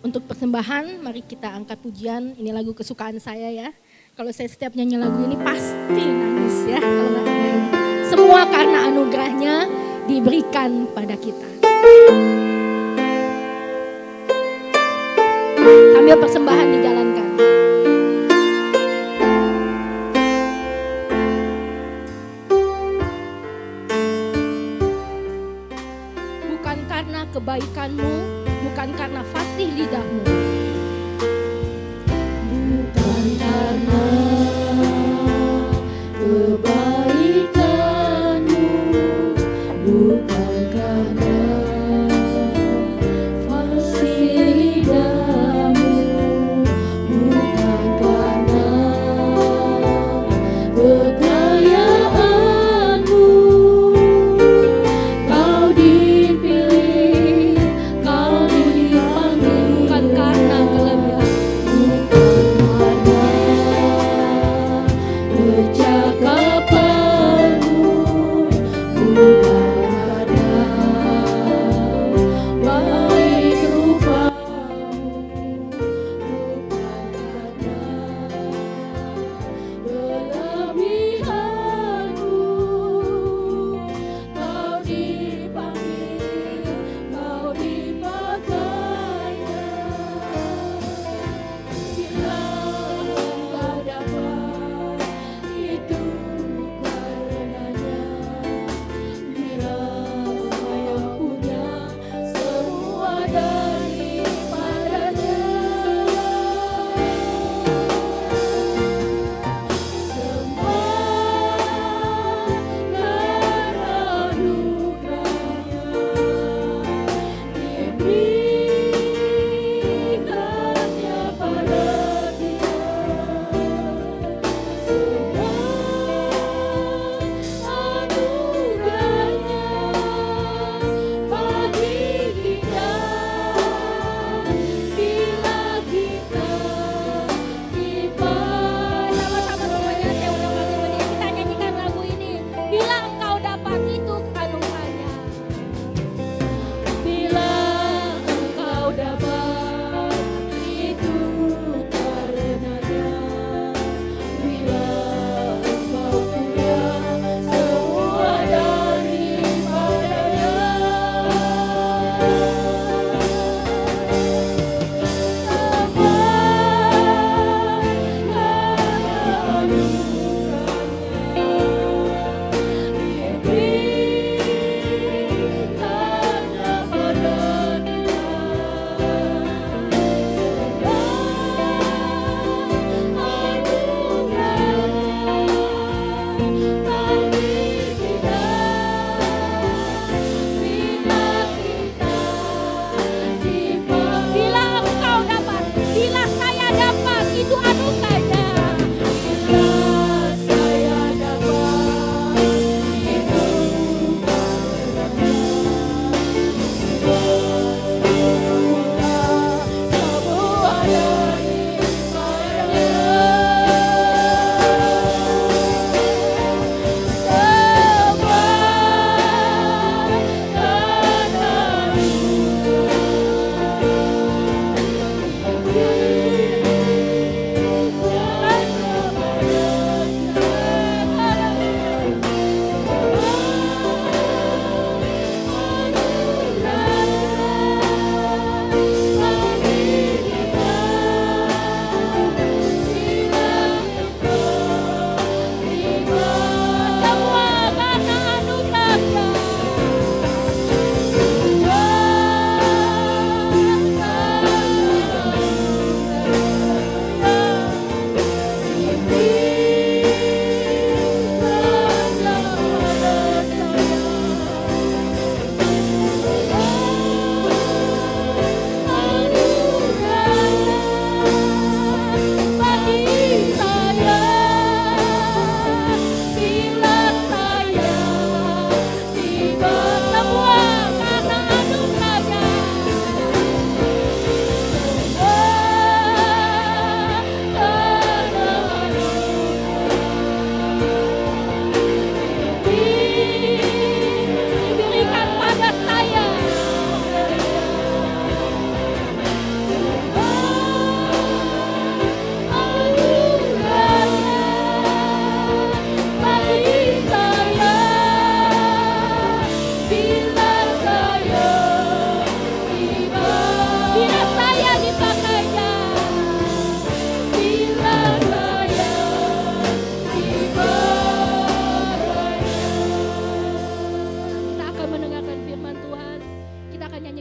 Untuk persembahan, mari kita angkat pujian. Ini lagu kesukaan saya ya. Kalau saya setiap nyanyi lagu ini pasti nangis ya. Kalau nggak nyanyi. Semua karena anugerahnya diberikan pada kita. Sambil persembahan dijalankan. Bukan karena kebaikanmu, bukan karena fasih lidahmu. Bukan karena kebaikanmu, bukan karena fasih lidahmu, bukan karena kekayaanmu, kau dipilih, kau dipanggil. Bukan karena kelebihan, Percakapanmu, bukan karena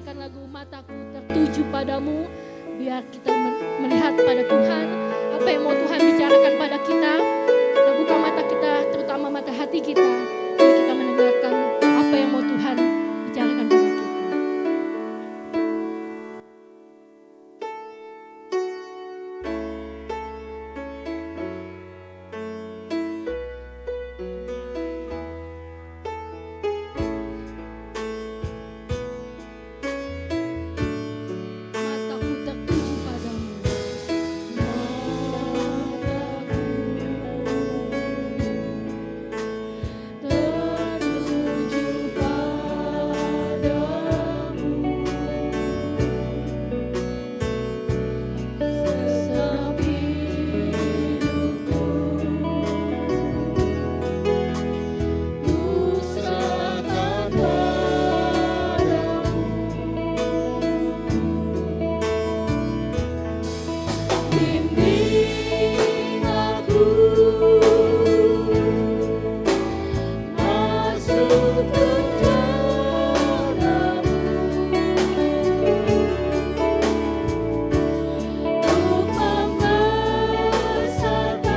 nyanyikan lagu Mataku Tertuju Padamu. Biar kita melihat pada Tuhan, apa yang mau Tuhan bicarakan pada kita. Kita buka mata kita, terutama mata hati kita, biar kita mendengarkan apa yang mau Tuhan bicarakan pada kita. Mataku tertuju padamu. Bimbing aku masuk ke dalam untuk membesarkan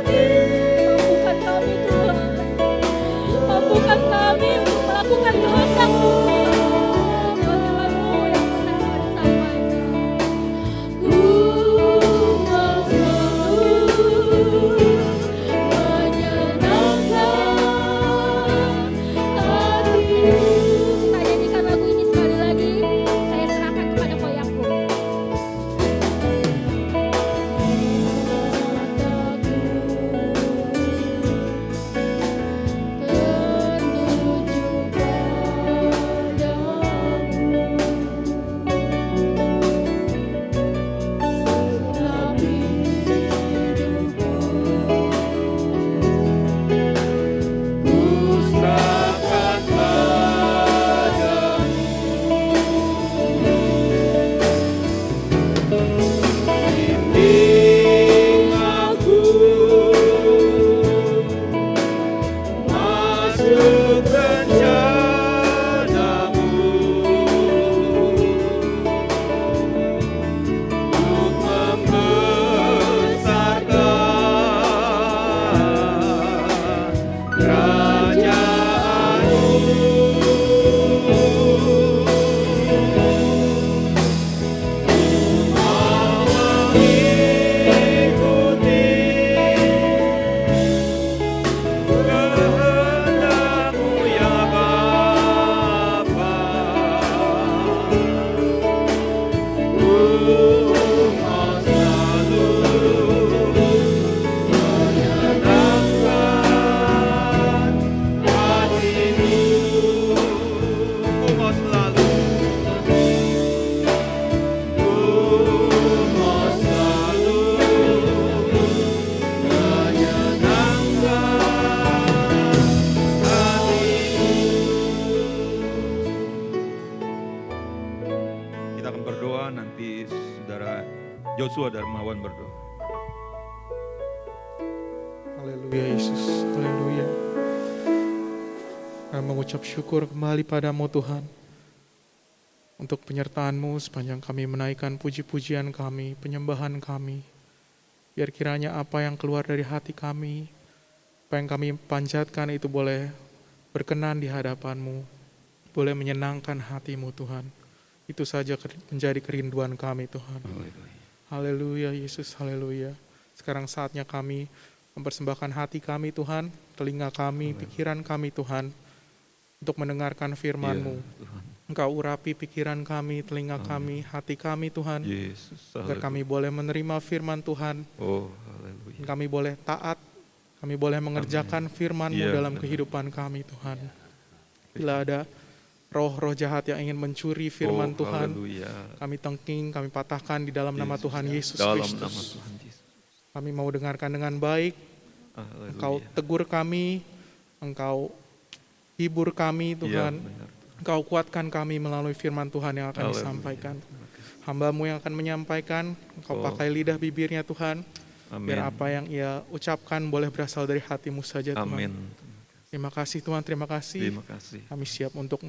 Mampukan kami Tuhan, mampukan kami untuk melakukan kehendak Tuhan. Firman-Mu yang pernah Tuhan sampaikan. Ku mau selalu menyenangkan hati-Mu. Saya nyanyikan lagu ini sekali lagi. Saya serahkan kepada koyakku. Kita akan berdoa, nanti saudara Joshua Darmawan berdoa. Haleluya Yesus, haleluya. Kami mengucap syukur kembali padamu Tuhan, untuk penyertaan-Mu sepanjang kami menaikkan puji-pujian kami, penyembahan kami. Biar kiranya apa yang keluar dari hati kami, apa yang kami panjatkan itu boleh berkenan di hadapan-Mu, boleh menyenangkan hati-Mu Tuhan. Itu saja menjadi kerinduan kami Tuhan. Haleluya Yesus, haleluya. Sekarang saatnya kami mempersembahkan hati kami Tuhan, telinga kami, pikiran kami Tuhan, untuk mendengarkan firman-Mu. Engkau urapi pikiran kami, telinga kami, hati kami Tuhan, Yesus, agar kami boleh menerima firman Tuhan. Oh, haleluya. Kami boleh taat, kami boleh mengerjakan firman-Mu Iya, dalam benar. kehidupan kami Tuhan. Bila ada roh-roh jahat yang ingin mencuri firman Oh, Tuhan, haleluya. kami tengking, kami patahkan di dalam nama Tuhan Yesus Dalam Kristus. nama Tuhan Yesus. Kami mau dengarkan dengan baik, Haleluya. Engkau tegur kami, Engkau hibur kami Tuhan, Iya, benar. Engkau kuatkan kami melalui firman Tuhan yang akan Haleluya. disampaikan. Hamba-Mu yang akan menyampaikan, Engkau Oh. pakai lidah bibirnya Tuhan, Amin. biar apa yang ia ucapkan boleh berasal dari hati-Mu saja Tuhan. Amin. Terima kasih Tuhan, terima kasih. Terima kasih. Kami siap untuk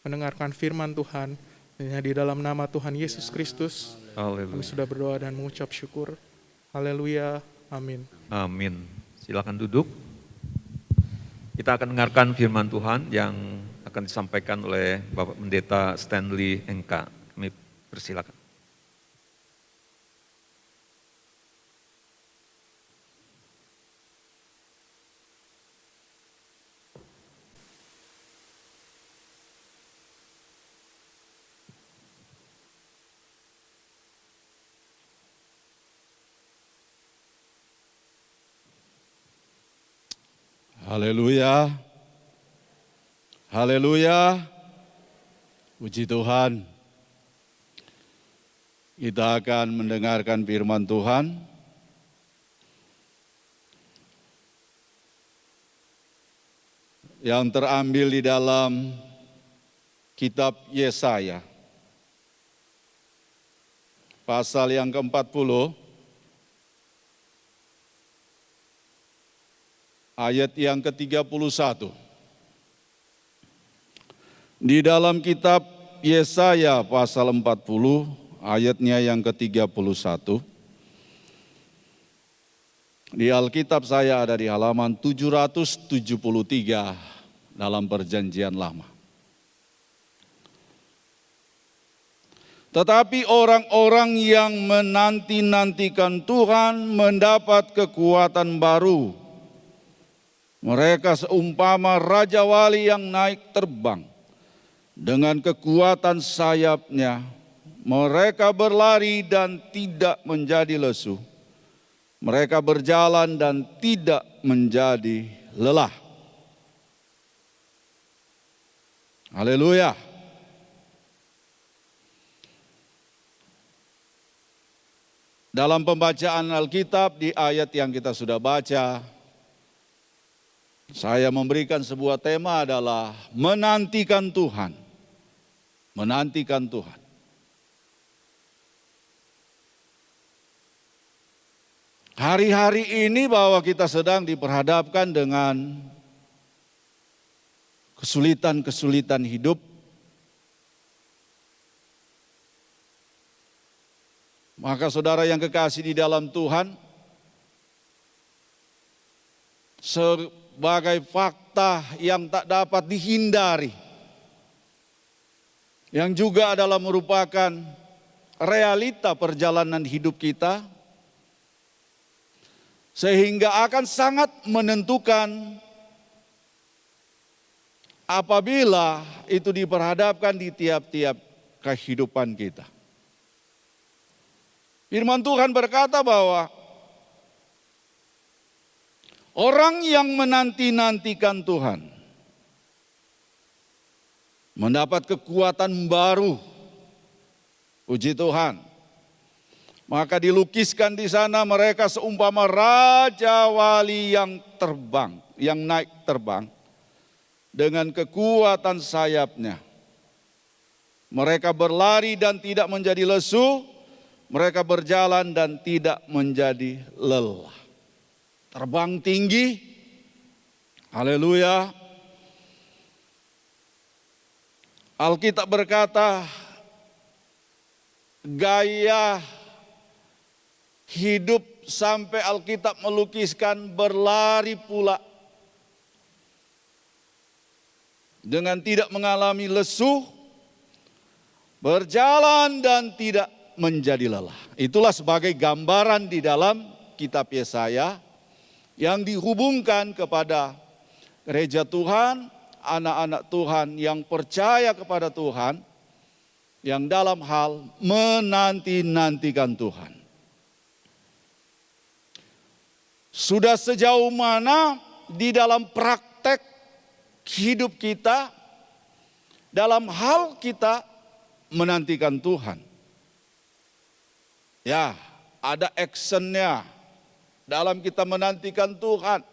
mendengarkan firman Tuhan. Hanya di dalam nama Tuhan Yesus Kristus, kami Haleluya. sudah berdoa dan mengucap syukur. Haleluya, amin. Amin. Silakan duduk. Kita akan dengarkan firman Tuhan yang akan disampaikan oleh Bapak Pendeta Stanley Engka. Kami persilakan. Haleluya. Haleluya. Puji Tuhan. Kita akan mendengarkan firman Tuhan. Yang terambil di dalam kitab Yesaya. Pasal yang ke-40. Ayat yang ke-31. Di dalam kitab Yesaya pasal 40, ayatnya yang ke-31. Di Alkitab saya ada di halaman 773 dalam Perjanjian Lama. Tetapi orang-orang yang menanti-nantikan Tuhan mendapat kekuatan baru. Mereka seumpama Raja Wali yang naik terbang. Dengan kekuatan sayapnya, mereka berlari dan tidak menjadi lesu. Mereka berjalan dan tidak menjadi lelah. Haleluya. Dalam pembacaan Alkitab di ayat yang kita sudah baca, saya memberikan sebuah tema adalah menantikan Tuhan. Menantikan Tuhan. Hari-hari ini bahwa kita sedang diperhadapkan dengan kesulitan-kesulitan hidup. Maka saudara yang kekasih di dalam Tuhan, sebagai fakta yang tak dapat dihindari, yang juga adalah merupakan realita perjalanan hidup kita, sehingga akan sangat menentukan apabila itu diperhadapkan di tiap-tiap kehidupan kita. Firman Tuhan berkata bahwa orang yang menanti-nantikan Tuhan mendapat kekuatan baru. Puji Tuhan. Maka dilukiskan di sana mereka seumpama Raja Wali yang terbang, yang naik terbang dengan kekuatan sayapnya. Mereka berlari dan tidak menjadi lesu, mereka berjalan dan tidak menjadi lelah. Terbang tinggi, haleluya. Alkitab berkata, gaya hidup sampai Alkitab melukiskan berlari pula. Dengan tidak mengalami lesu, berjalan dan tidak menjadi lelah. Itulah sebagai gambaran di dalam kitab Yesaya yang dihubungkan kepada gereja Tuhan, anak-anak Tuhan yang percaya kepada Tuhan, yang dalam hal menanti-nantikan Tuhan. Sudah sejauh mana di dalam praktek hidup kita, dalam hal kita menantikan Tuhan. Ya, ada actionnya dalam kita menantikan Tuhan.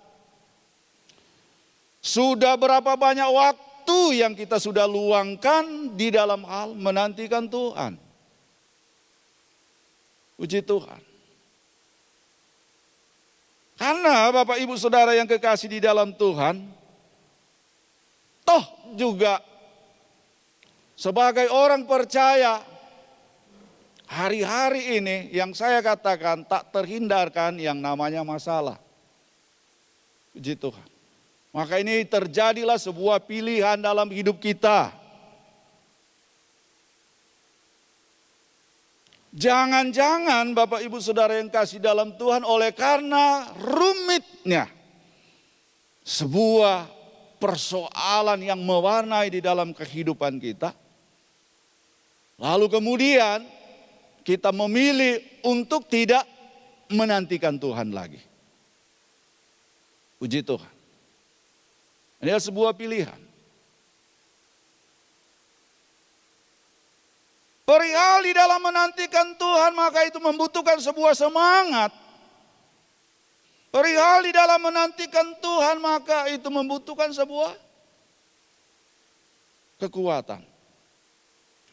Sudah berapa banyak waktu waktu yang kita sudah luangkan di dalam hal menantikan Tuhan. Puji Tuhan. Karena Bapak Ibu Saudara yang kekasih di dalam Tuhan, toh juga sebagai orang percaya, hari-hari ini yang saya katakan tak terhindarkan yang namanya masalah. Puji Tuhan. Maka ini terjadilah sebuah pilihan dalam hidup kita. Jangan-jangan Bapak Ibu Saudara yang kasih dalam Tuhan, oleh karena rumitnya sebuah persoalan yang mewarnai di dalam kehidupan kita, lalu kemudian kita memilih untuk tidak menantikan Tuhan lagi. Puji Tuhan. Ini adalah sebuah pilihan. Perihal di dalam menantikan Tuhan, maka itu membutuhkan sebuah semangat. Perihal di dalam menantikan Tuhan, maka itu membutuhkan sebuah kekuatan.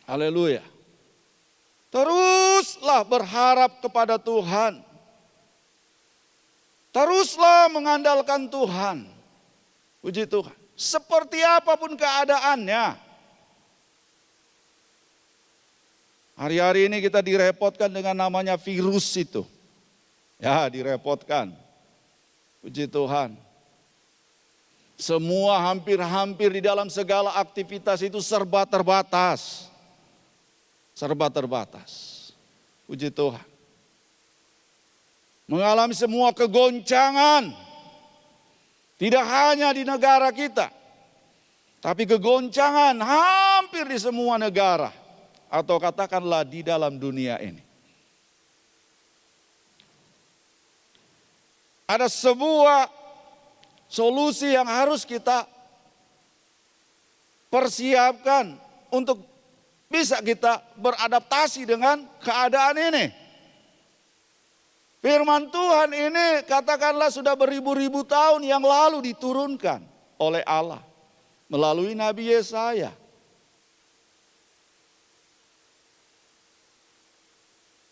Haleluya. Teruslah berharap kepada Tuhan. Teruslah mengandalkan Tuhan. Puji Tuhan. Seperti apapun keadaannya. Hari-hari ini kita direpotkan dengan namanya virus itu. Ya, direpotkan. Puji Tuhan. Semua hampir-hampir di dalam segala aktivitas itu serba terbatas. Serba terbatas. Puji Tuhan. Mengalami semua kegoncangan. Tidak hanya di negara kita. Tapi kegoncangan hampir di semua negara. Atau katakanlah di dalam dunia ini. Ada sebuah solusi yang harus kita persiapkan untuk bisa kita beradaptasi dengan keadaan ini. Firman Tuhan ini katakanlah sudah beribu-ribu tahun yang lalu diturunkan oleh Allah melalui Nabi Yesaya.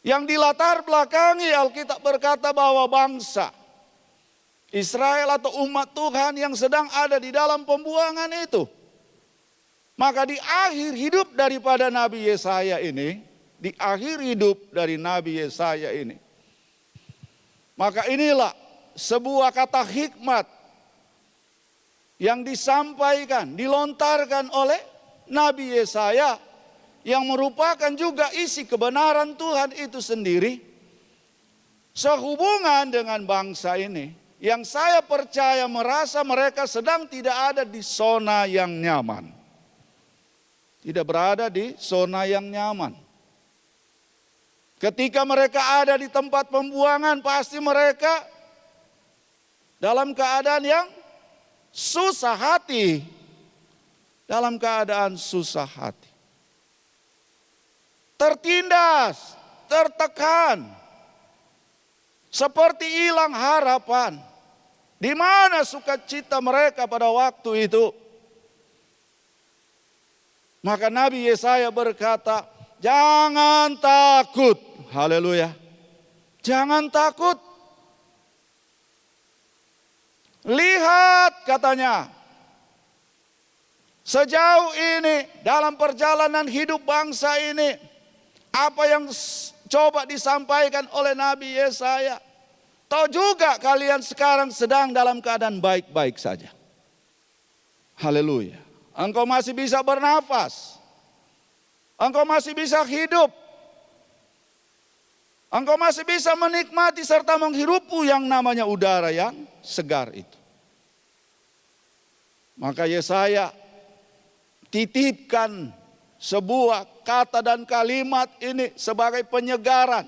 Yang dilatar belakangi Alkitab berkata bahwa bangsa Israel atau umat Tuhan yang sedang ada di dalam pembuangan itu. Maka di akhir hidup daripada Nabi Yesaya ini, di akhir hidup dari Nabi Yesaya ini, maka inilah sebuah kata hikmat yang disampaikan, dilontarkan oleh Nabi Yesaya, yang merupakan juga isi kebenaran Tuhan itu sendiri. Sehubungan dengan bangsa ini, yang saya percaya merasa mereka sedang tidak ada di zona yang nyaman. Tidak berada di zona yang nyaman. Ketika mereka ada di tempat pembuangan, pasti mereka dalam keadaan yang susah hati. Dalam keadaan susah hati. Tertindas, tertekan, seperti hilang harapan. Di mana sukacita mereka pada waktu itu? Maka Nabi Yesaya berkata, jangan takut. Haleluya. Jangan takut. Lihat katanya. Sejauh ini dalam perjalanan hidup bangsa ini, apa yang coba disampaikan oleh Nabi Yesaya. Tahu juga kalian sekarang sedang dalam keadaan baik-baik saja. Haleluya. Engkau masih bisa bernafas. Engkau masih bisa hidup. Engkau masih bisa menikmati serta menghirupu yang namanya udara yang segar itu. Maka Yesaya titipkan sebuah kata dan kalimat ini sebagai penyegaran.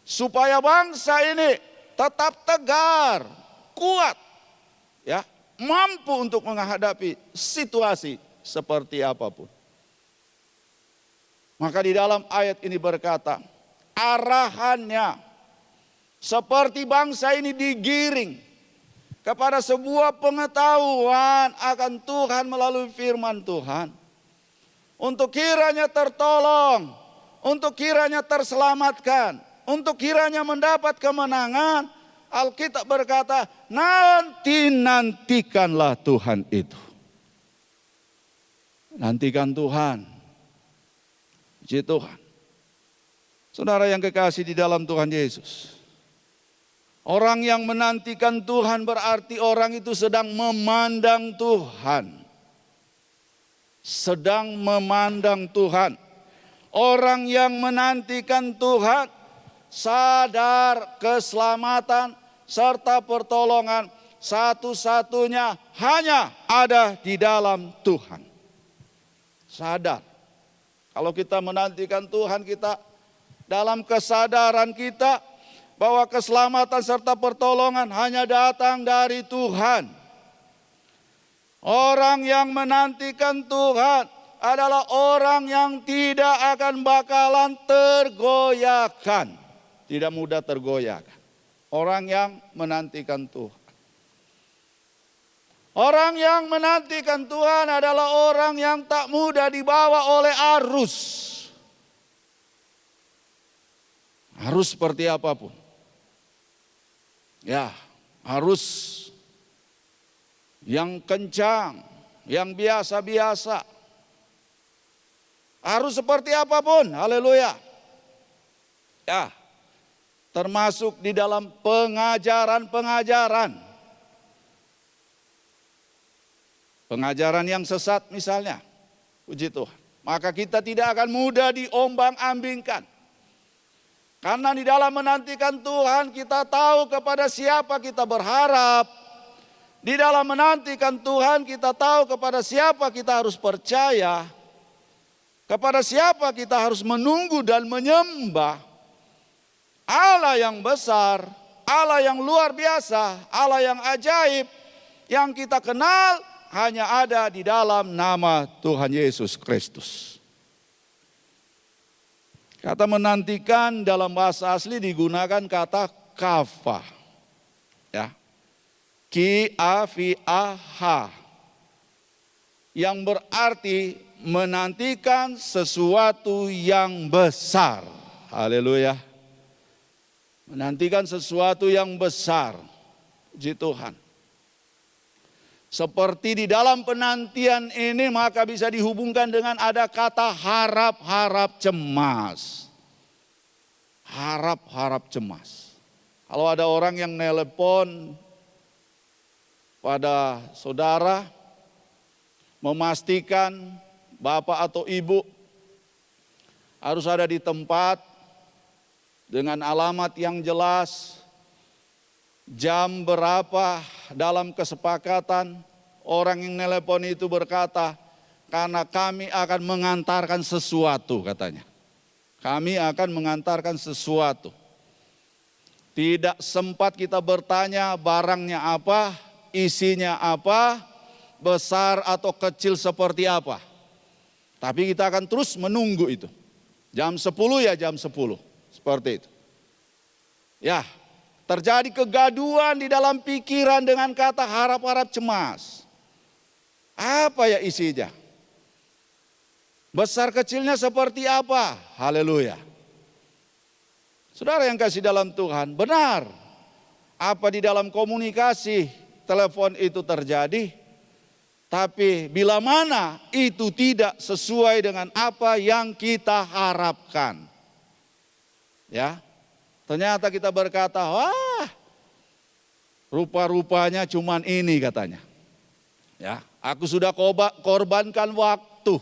Supaya bangsa ini tetap tegar, kuat, ya, mampu untuk menghadapi situasi seperti apapun. Maka di dalam ayat ini berkata, arahannya seperti bangsa ini digiring kepada sebuah pengetahuan akan Tuhan melalui firman Tuhan. Untuk kiranya tertolong, untuk kiranya terselamatkan, untuk kiranya mendapat kemenangan. Alkitab berkata, nantikanlah Tuhan itu. Nantikan Tuhan. Puji Tuhan. Saudara yang kekasih di dalam Tuhan Yesus. Orang yang menantikan Tuhan berarti orang itu sedang memandang Tuhan. Sedang memandang Tuhan. Orang yang menantikan Tuhan sadar keselamatan serta pertolongan satu-satunya hanya ada di dalam Tuhan. Sadar. Kalau kita menantikan Tuhan, kita dalam kesadaran kita bahwa keselamatan serta pertolongan hanya datang dari Tuhan. Orang yang menantikan Tuhan adalah orang yang tidak akan bakalan tergoyahkan. Tidak mudah tergoyahkan. Orang yang menantikan Tuhan. Orang yang menantikan Tuhan adalah orang yang tak mudah dibawa oleh arus. Arus seperti apapun. Ya, arus yang kencang, yang biasa-biasa. Harus seperti apapun, haleluya. Ya, termasuk di dalam pengajaran-pengajaran. Pengajaran yang sesat misalnya, puji Tuhan. Maka kita tidak akan mudah diombang-ambingkan. Karena di dalam menantikan Tuhan kita tahu kepada siapa kita berharap. Di dalam menantikan Tuhan kita tahu kepada siapa kita harus percaya. Kepada siapa kita harus menunggu dan menyembah. Allah yang besar, Allah yang luar biasa, Allah yang ajaib. Yang kita kenal hanya ada di dalam nama Tuhan Yesus Kristus. Kata menantikan dalam bahasa asli digunakan kata kafa. Ya. Ki-a-fi-a-ha. Yang berarti menantikan sesuatu yang besar. Haleluya. Menantikan sesuatu yang besar. Puji Tuhan. Seperti di dalam penantian ini maka bisa dihubungkan dengan ada kata harap-harap cemas. Harap-harap cemas. Kalau ada orang yang telepon pada saudara, memastikan bapak atau ibu harus ada di tempat dengan alamat yang jelas, jam berapa dalam kesepakatan. Orang yang telepon itu berkata, karena kami akan mengantarkan sesuatu katanya. Kami akan mengantarkan sesuatu. Tidak sempat kita bertanya barangnya apa, isinya apa, besar atau kecil seperti apa. Tapi kita akan terus menunggu itu. Jam 10 ya jam 10. Seperti itu. Ya, terjadi kegaduhan di dalam pikiran dengan kata harap-harap cemas. Apa ya isinya? Besar kecilnya seperti apa? Haleluya. Saudara yang kasih dalam Tuhan, benar. Apa di dalam komunikasi telepon itu terjadi, tapi bila mana itu tidak sesuai dengan apa yang kita harapkan. Ya, ternyata kita berkata, wah rupa-rupanya cuman ini katanya. Ya, aku sudah korbankan waktu.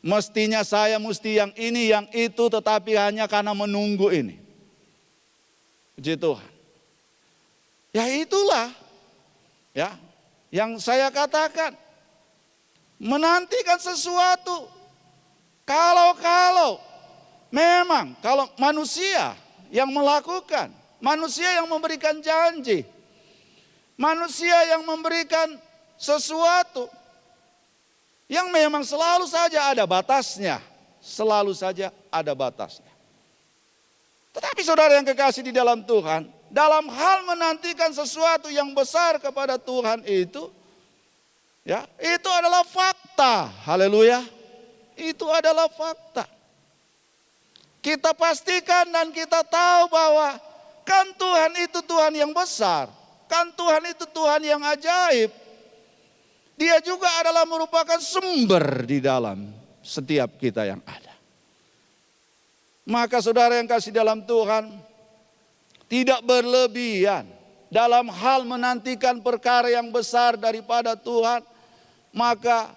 Mestinya saya mesti yang ini, yang itu, tetapi hanya karena menunggu ini. Puji Tuhan. Ya itulah. Ya, yang saya katakan, menantikan sesuatu. Kalau memang kalau manusia yang melakukan, manusia yang memberikan janji, manusia yang memberikan sesuatu yang memang selalu saja ada batasnya, selalu saja ada batasnya. Tetapi saudara yang kekasih di dalam Tuhan, dalam hal menantikan sesuatu yang besar kepada Tuhan itu, ya, itu adalah fakta. Haleluya. Itu adalah fakta. Kita pastikan dan kita tahu bahwa kan Tuhan itu Tuhan yang besar. Kan Tuhan itu Tuhan yang ajaib. Dia juga adalah merupakan sumber di dalam setiap kita yang ada. Maka saudara yang kasih dalam Tuhan, tidak berlebihan dalam hal menantikan perkara yang besar daripada Tuhan. Maka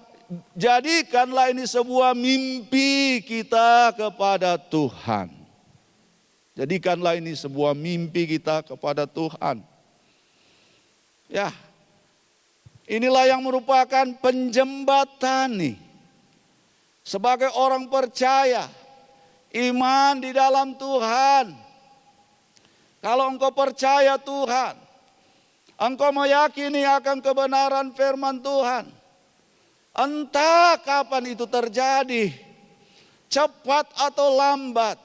jadikanlah ini sebuah mimpi kita kepada Tuhan. Jadikanlah ini sebuah mimpi kita kepada Tuhan. Ya, inilah yang merupakan penjembatani. Sebagai orang percaya, iman di dalam Tuhan. Kalau engkau percaya Tuhan, engkau meyakini akan kebenaran firman Tuhan. Entah kapan itu terjadi, cepat atau lambat,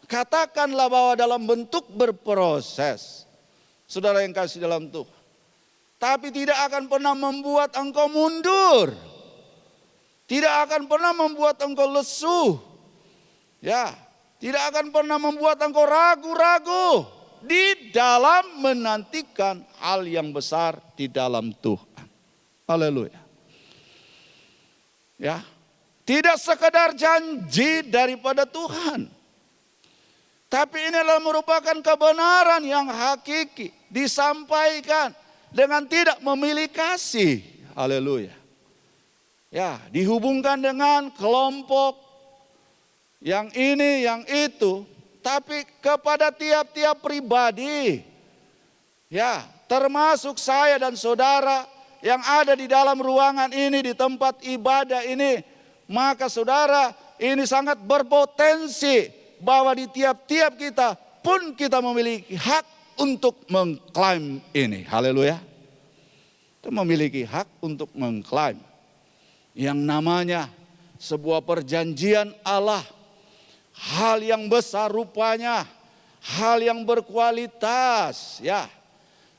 katakanlah bahwa dalam bentuk berproses. Saudara yang kasih dalam Tuhan. Tapi tidak akan pernah membuat engkau mundur. Tidak akan pernah membuat engkau lesu. Ya, tidak akan pernah membuat engkau ragu-ragu di dalam menantikan hal yang besar di dalam Tuhan. Haleluya. Ya, tidak sekedar janji daripada Tuhan. Tapi ini adalah merupakan kebenaran yang hakiki disampaikan dengan tidak memilih kasih. Haleluya. Ya, dihubungkan dengan kelompok yang ini, yang itu. Tapi kepada tiap-tiap pribadi. Ya, termasuk saya dan saudara yang ada di dalam ruangan ini, di tempat ibadah ini. Maka saudara, ini sangat berpotensi bahwa di tiap-tiap kita pun kita memiliki hak untuk mengklaim ini. Haleluya. Kita memiliki hak untuk mengklaim yang namanya sebuah perjanjian Allah. Hal yang besar rupanya, hal yang berkualitas, ya.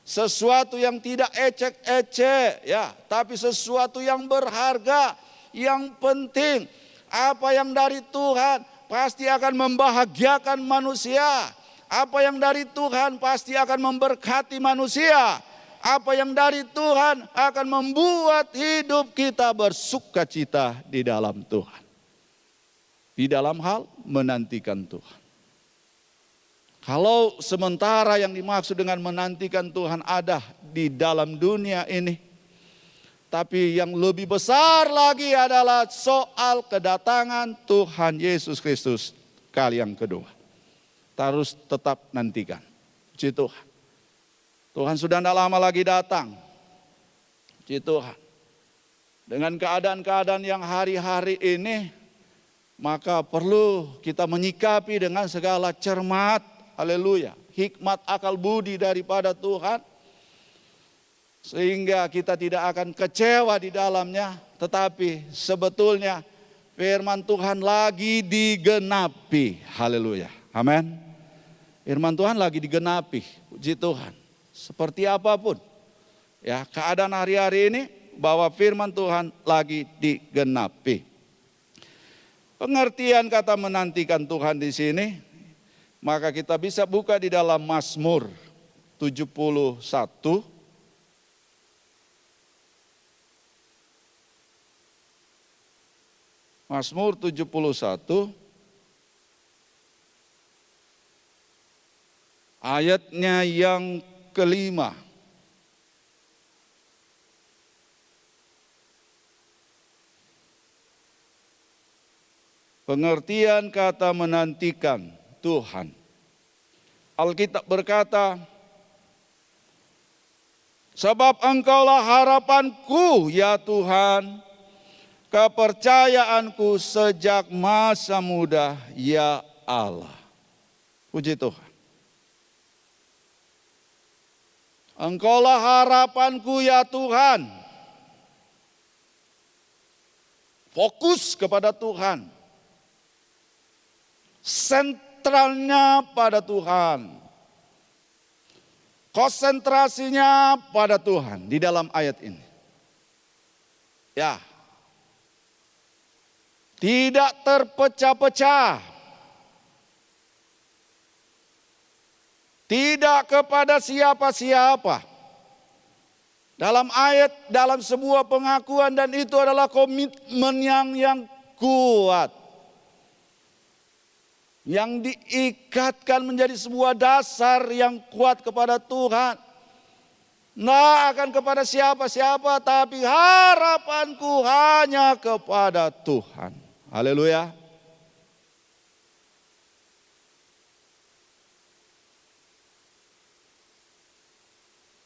Sesuatu yang tidak ecek-ecek, ya, tapi sesuatu yang berharga, yang penting. Apa yang dari Tuhan pasti akan membahagiakan manusia. Apa yang dari Tuhan pasti akan memberkati manusia. Apa yang dari Tuhan akan membuat hidup kita bersuka cita di dalam Tuhan. Di dalam hal menantikan Tuhan. Kalau sementara yang dimaksud dengan menantikan Tuhan ada di dalam dunia ini. Tapi yang lebih besar lagi adalah soal kedatangan Tuhan Yesus Kristus kali yang kedua. Kita harus tetap nantikan. Puji Tuhan. Tuhan sudah tidak lama lagi datang. Puji Tuhan. Dengan keadaan-keadaan yang hari-hari ini, maka perlu kita menyikapi dengan segala cermat. Haleluya. Hikmat akal budi daripada Tuhan. Sehingga kita tidak akan kecewa di dalamnya. Tetapi sebetulnya firman Tuhan lagi digenapi. Haleluya. Amin. Firman Tuhan lagi digenapi. Puji Tuhan. Seperti apapun. Ya, keadaan hari-hari ini bahwa firman Tuhan lagi digenapi. Pengertian kata menantikan Tuhan di sini, maka kita bisa buka di dalam Mazmur 71. Mazmur 71 ayatnya yang kelima. Pengertian kata menantikan Tuhan. Alkitab berkata, sebab Engkaulah harapanku ya Tuhan, kepercayaanku sejak masa muda ya Allah. Puji Tuhan. Engkaulah harapanku ya Tuhan. Fokus kepada Tuhan. Sentralnya pada Tuhan. konsentrasinya pada Tuhan di dalam ayat ini. Ya. Tidak terpecah-pecah. Tidak kepada siapa-siapa. Dalam ayat, dalam sebuah pengakuan, dan itu adalah komitmen yang kuat. Yang diikatkan menjadi sebuah dasar yang kuat kepada Tuhan. Nggak akan kepada siapa-siapa, tapi harapanku hanya kepada Tuhan. Haleluya.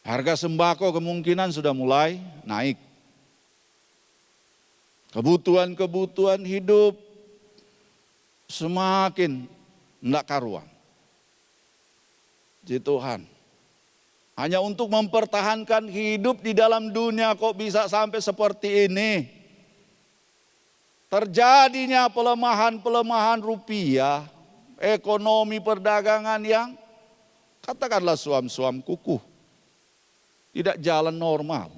Harga sembako kemungkinan sudah mulai naik. Kebutuhan-kebutuhan hidup semakin tidak karuan. Puji Tuhan. Hanya untuk mempertahankan hidup di dalam dunia kok bisa sampai seperti ini. Terjadinya pelemahan-pelemahan rupiah, ekonomi perdagangan yang katakanlah suam-suam kukuh. Tidak jalan normal.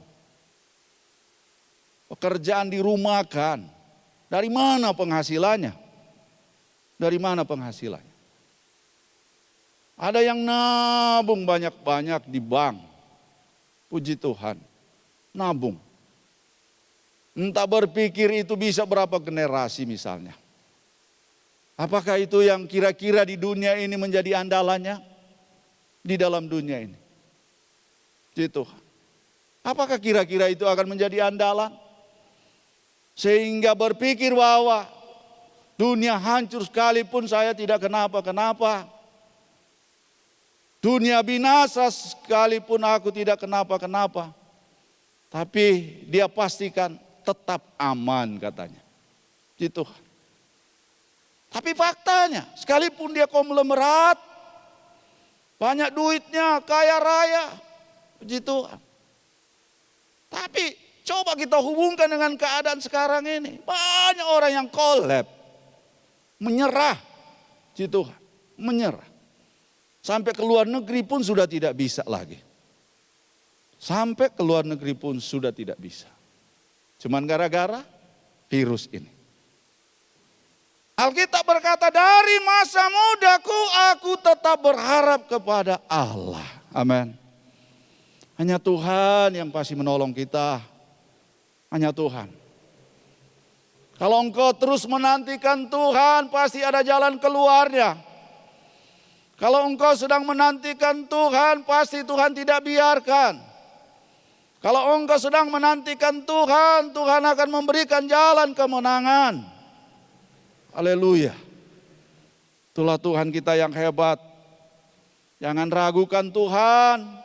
Pekerjaan dirumahkan. Dari mana penghasilannya? Dari mana penghasilannya? Ada yang nabung banyak-banyak di bank. Puji Tuhan. Nabung. Entah berpikir itu bisa berapa generasi misalnya. Apakah itu yang kira-kira di dunia ini menjadi andalannya? Di dalam dunia ini. Puji Tuhan. Apakah kira-kira itu akan menjadi andalan? Sehingga berpikir bahwa dunia hancur sekalipun saya tidak kenapa-kenapa. Dunia binasa sekalipun aku tidak kenapa-kenapa. Tapi dia pastikan tetap aman katanya. Puji Tuhan. Tapi faktanya sekalipun dia konglomerat, banyak duitnya, kaya raya. Puji Tuhan. Tapi coba kita hubungkan dengan keadaan sekarang ini. Banyak orang yang kolab. Menyerah. Puji Tuhan. Menyerah. Sampai ke luar negeri pun sudah tidak bisa lagi. Sampai ke luar negeri pun sudah tidak bisa. Cuman gara-gara virus ini. Alkitab berkata, dari masa mudaku aku tetap berharap kepada Allah. Amin. Hanya Tuhan yang pasti menolong kita. Hanya Tuhan. Kalau engkau terus menantikan Tuhan, pasti ada jalan keluarnya. Kalau engkau sedang menantikan Tuhan, pasti Tuhan tidak biarkan. Kalau engkau sedang menantikan Tuhan, Tuhan akan memberikan jalan kemenangan. Haleluya. Itulah Tuhan kita yang hebat. Jangan ragukan Tuhan.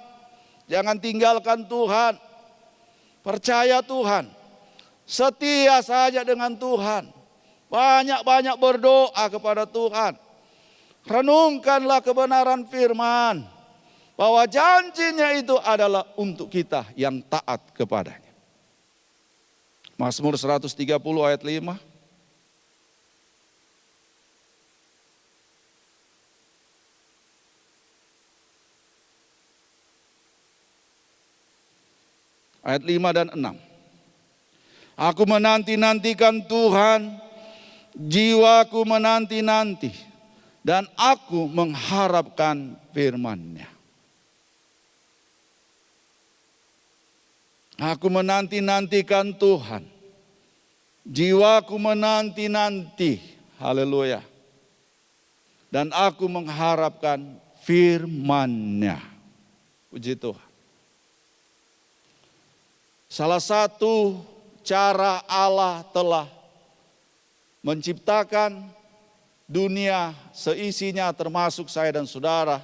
Jangan tinggalkan Tuhan. Percaya Tuhan. Setia saja dengan Tuhan. Banyak-banyak berdoa kepada Tuhan. Renungkanlah kebenaran firman. Bahwa janjinya itu adalah untuk kita yang taat kepadanya. Mazmur 130 ayat 5. Ayat 5 dan 6. Aku menanti-nantikan Tuhan, jiwaku menanti-nanti, dan aku mengharapkan firman-Nya. Aku menanti-nantikan Tuhan, jiwaku menanti-nanti, haleluya. Dan aku mengharapkan firman-Nya. Puji Tuhan. Salah satu cara Allah telah menciptakan dunia seisinya termasuk saya dan saudara.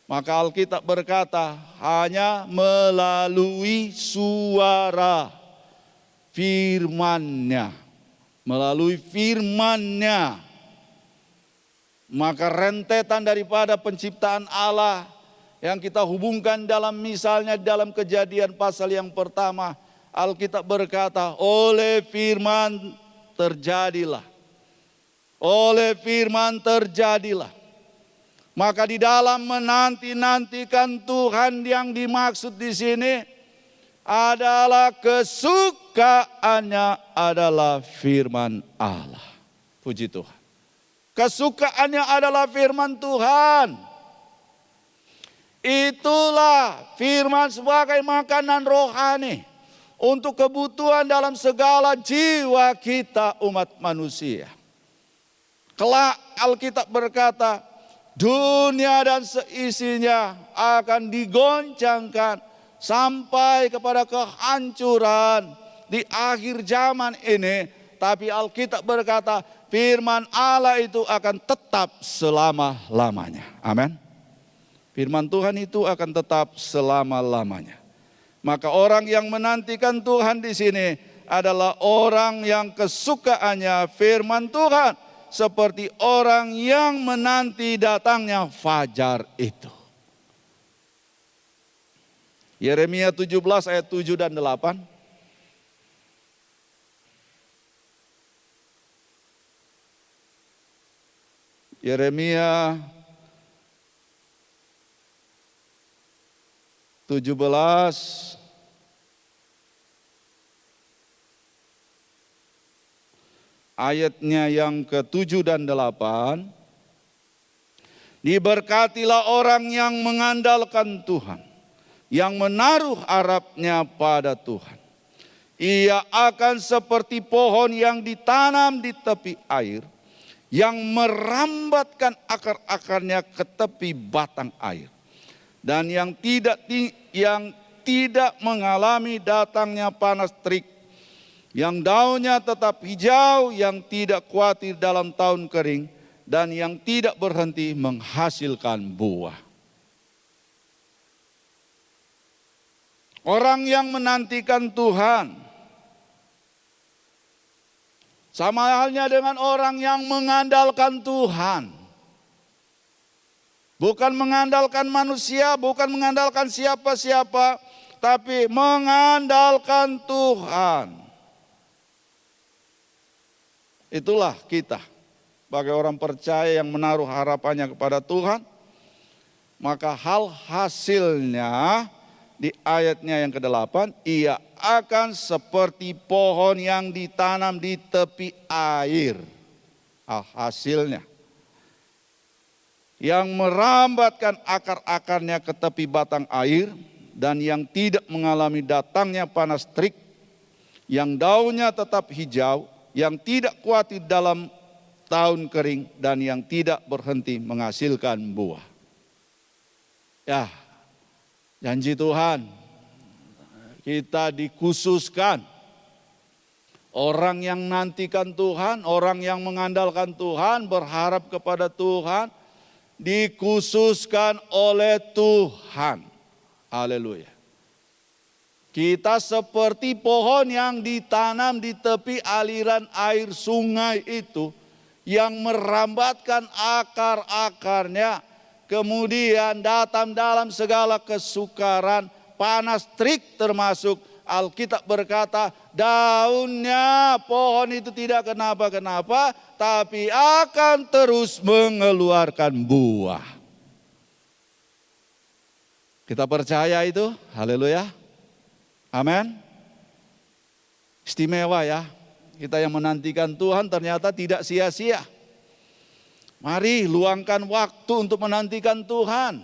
Maka Alkitab berkata hanya melalui suara firman-Nya. Melalui firman-Nya. Maka rentetan daripada penciptaan Allah yang kita hubungkan dalam misalnya dalam Kejadian pasal yang pertama, Alkitab berkata, oleh firman terjadilah. Oleh firman terjadilah. Maka di dalam menanti-nantikan Tuhan yang dimaksud di sini adalah kesukaannya adalah firman Allah. Puji Tuhan. Kesukaannya adalah firman Tuhan. Itulah firman sebagai makanan rohani untuk kebutuhan dalam segala jiwa kita umat manusia. Kelak Alkitab berkata, dunia dan seisinya akan digoncangkan sampai kepada kehancuran di akhir zaman ini. Tapi Alkitab berkata firman Allah itu akan tetap selama-lamanya. Amin. Firman Tuhan itu akan tetap selama-lamanya. Maka orang yang menantikan Tuhan di sini adalah orang yang kesukaannya firman Tuhan. Seperti orang yang menanti datangnya fajar itu. Yeremia 17 ayat 7 dan 8. Yeremia 17 ayatnya yang ke-7 dan 8. Diberkatilah orang yang mengandalkan Tuhan, yang menaruh harapnya pada Tuhan. Ia akan seperti pohon yang ditanam di tepi air, yang merambatkan akar-akarnya ke tepi batang air, dan yang tidak mengalami datangnya panas terik, yang daunnya tetap hijau, yang tidak khawatir dalam tahun kering, dan yang tidak berhenti menghasilkan buah. Orang yang menantikan Tuhan, sama halnya dengan orang yang mengandalkan Tuhan. Bukan mengandalkan manusia, bukan mengandalkan siapa-siapa, tapi mengandalkan Tuhan. Itulah kita, sebagai orang percaya yang menaruh harapannya kepada Tuhan. Maka hal hasilnya di ayatnya yang ke-8, ia akan seperti pohon yang ditanam di tepi air. Hasilnya, yang merambatkan akar-akarnya ke tepi batang air, dan yang tidak mengalami datangnya panas terik, yang daunnya tetap hijau, yang tidak khawatir dalam tahun kering, dan yang tidak berhenti menghasilkan buah. Ya, janji Tuhan, kita dikhususkan. Orang yang nantikan Tuhan, orang yang mengandalkan Tuhan, berharap kepada Tuhan, dikhususkan oleh Tuhan. Haleluya. Kita seperti pohon yang ditanam di tepi aliran air sungai itu, yang merambatkan akar-akarnya, kemudian datang dalam segala kesukaran, panas terik termasuk. Alkitab berkata daunnya pohon itu tidak kenapa-kenapa, tapi akan terus mengeluarkan buah. Kita percaya itu, haleluya. Amin. Istimewa ya, kita yang menantikan Tuhan ternyata tidak sia-sia. Mari luangkan waktu untuk menantikan Tuhan.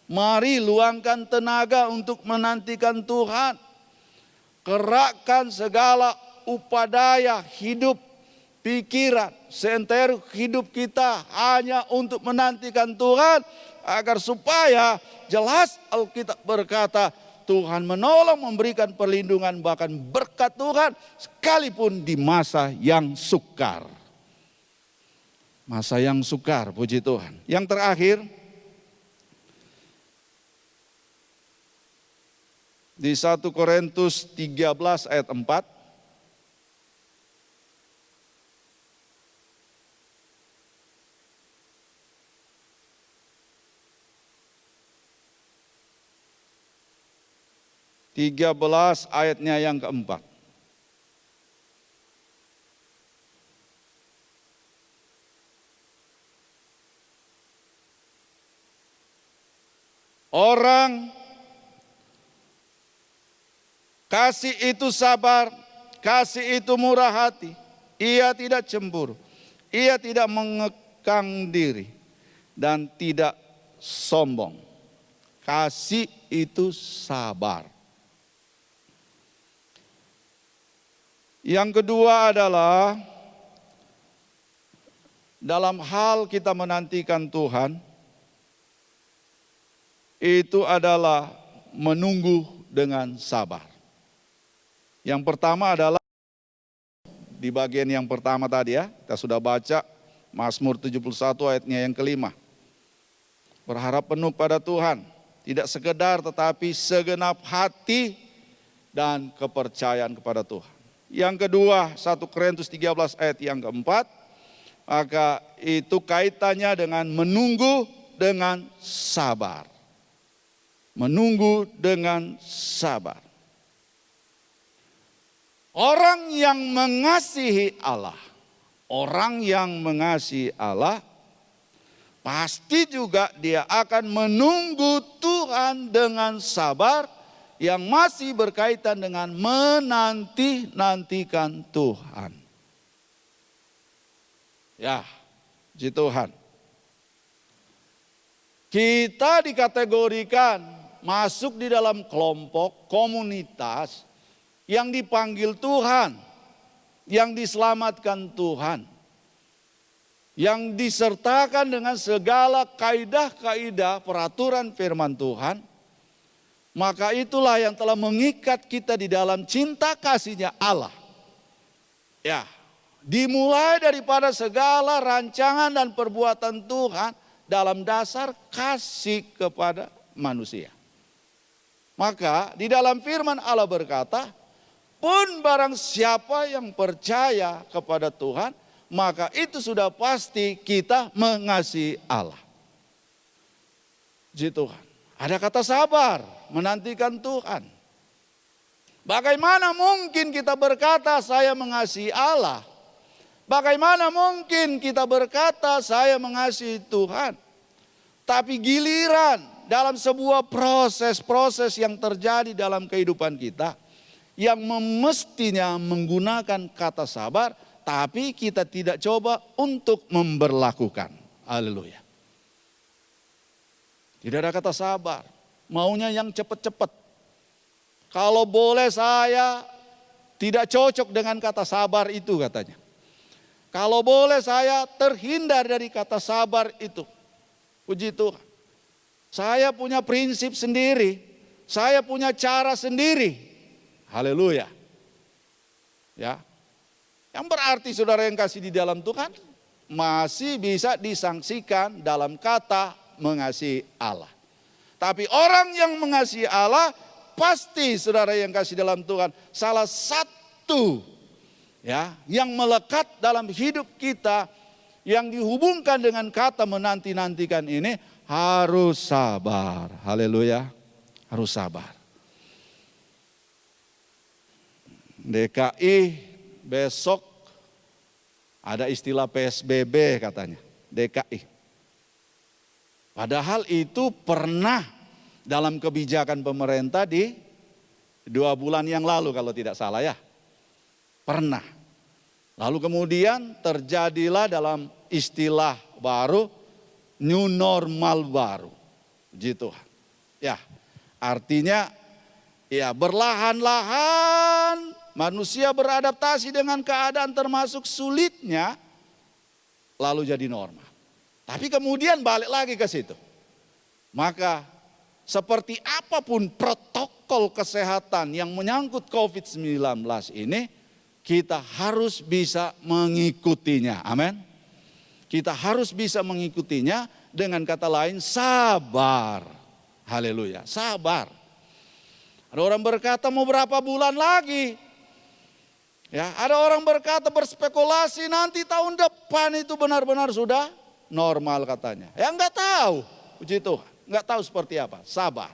Mari luangkan tenaga untuk menantikan Tuhan. Gerakkan segala upadaya hidup, pikiran, seantero hidup kita hanya untuk menantikan Tuhan. Agar supaya jelas Alkitab berkata, Tuhan menolong, memberikan perlindungan, bahkan berkat Tuhan sekalipun di masa yang sukar. Masa yang sukar, puji Tuhan. Yang terakhir, di 1 Korintus 13 ayat 4. Ayatnya yang keempat. Orang kasih itu sabar, kasih itu murah hati. Ia tidak cemburu, ia tidak mengekang diri, dan tidak sombong. Kasih itu sabar. Yang kedua adalah dalam hal kita menantikan Tuhan, itu adalah menunggu dengan sabar. Yang pertama adalah di bagian yang pertama tadi ya, kita sudah baca Mazmur 71 ayatnya yang kelima. Berharap penuh pada Tuhan, tidak sekedar tetapi segenap hati dan kepercayaan kepada Tuhan. Yang kedua, 1 Korintus 13 ayat yang keempat, maka itu kaitannya dengan menunggu dengan sabar. Menunggu dengan sabar. Orang yang mengasihi Allah, pasti juga dia akan menunggu Tuhan dengan sabar, yang masih berkaitan dengan menanti-nantikan Tuhan. Ya, puji Tuhan. Kita dikategorikan masuk di dalam kelompok komunitas yang dipanggil Tuhan, yang diselamatkan Tuhan, yang disertakan dengan segala kaidah-kaidah peraturan firman Tuhan. Maka itulah yang telah mengikat kita di dalam cinta kasih-Nya Allah. Ya, dimulai daripada segala rancangan dan perbuatan Tuhan dalam dasar kasih kepada manusia. Maka di dalam firman Allah berkata, pun barang siapa yang percaya kepada Tuhan, maka itu sudah pasti kita mengasihi Allah. Puji Tuhan. Ada kata sabar, menantikan Tuhan. Bagaimana mungkin kita berkata saya mengasihi Allah? Bagaimana mungkin kita berkata saya mengasihi Tuhan? Tapi giliran dalam sebuah proses-proses yang terjadi dalam kehidupan kita, yang mestinya menggunakan kata sabar, tapi kita tidak coba untuk memberlakukan. Haleluya. Tidak ada kata sabar, maunya yang cepat-cepat. Kalau boleh saya tidak cocok dengan kata sabar itu katanya. Kalau boleh saya terhindar dari kata sabar itu. Puji Tuhan. Saya punya prinsip sendiri, saya punya cara sendiri. Haleluya. Ya. Yang berarti saudara yang kasih di dalam Tuhan masih bisa disangsikan dalam kata mengasihi Allah. Tapi orang yang mengasihi Allah, pasti saudara yang kasih dalam Tuhan, salah satu ya yang melekat dalam hidup kita, yang dihubungkan dengan kata menanti-nantikan ini, harus sabar. Haleluya, harus sabar. DKI besok ada istilah PSBB katanya, DKI. Padahal itu pernah dalam kebijakan pemerintah di 2 bulan yang lalu kalau tidak salah ya. Pernah. Lalu kemudian terjadilah dalam istilah baru, new normal baru. Puji Tuhan. Ya, artinya ya berlahan-lahan manusia beradaptasi dengan keadaan termasuk sulitnya, lalu jadi normal. Tapi kemudian balik lagi ke situ. Maka seperti apapun protokol kesehatan yang menyangkut COVID-19 ini, kita harus bisa mengikutinya. Amin. Kita harus bisa mengikutinya, dengan kata lain sabar. Haleluya, sabar. Ada orang berkata mau berapa bulan lagi? Ya, ada orang berkata berspekulasi nanti tahun depan itu benar-benar sudah normal katanya. Ya enggak tahu, puji Tuhan, enggak tahu seperti apa. Sabar.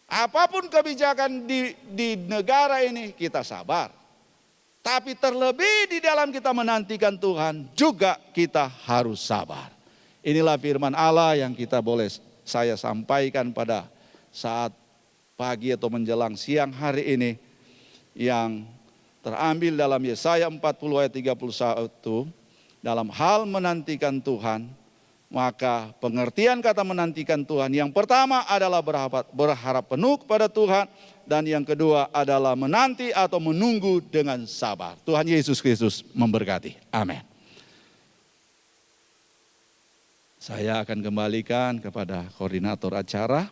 Apapun kebijakan di negara ini kita sabar. Tapi terlebih di dalam kita menantikan Tuhan juga kita harus sabar. Inilah firman Allah yang kita boleh saya sampaikan pada saat pagi atau menjelang siang hari ini yang terambil dalam Yesaya 40 ayat 31, dalam hal menantikan Tuhan, maka pengertian kata menantikan Tuhan yang pertama adalah berharap penuh kepada Tuhan, dan yang kedua adalah menanti atau menunggu dengan sabar. Tuhan Yesus Kristus memberkati. Amin. Saya akan kembalikan kepada koordinator acara.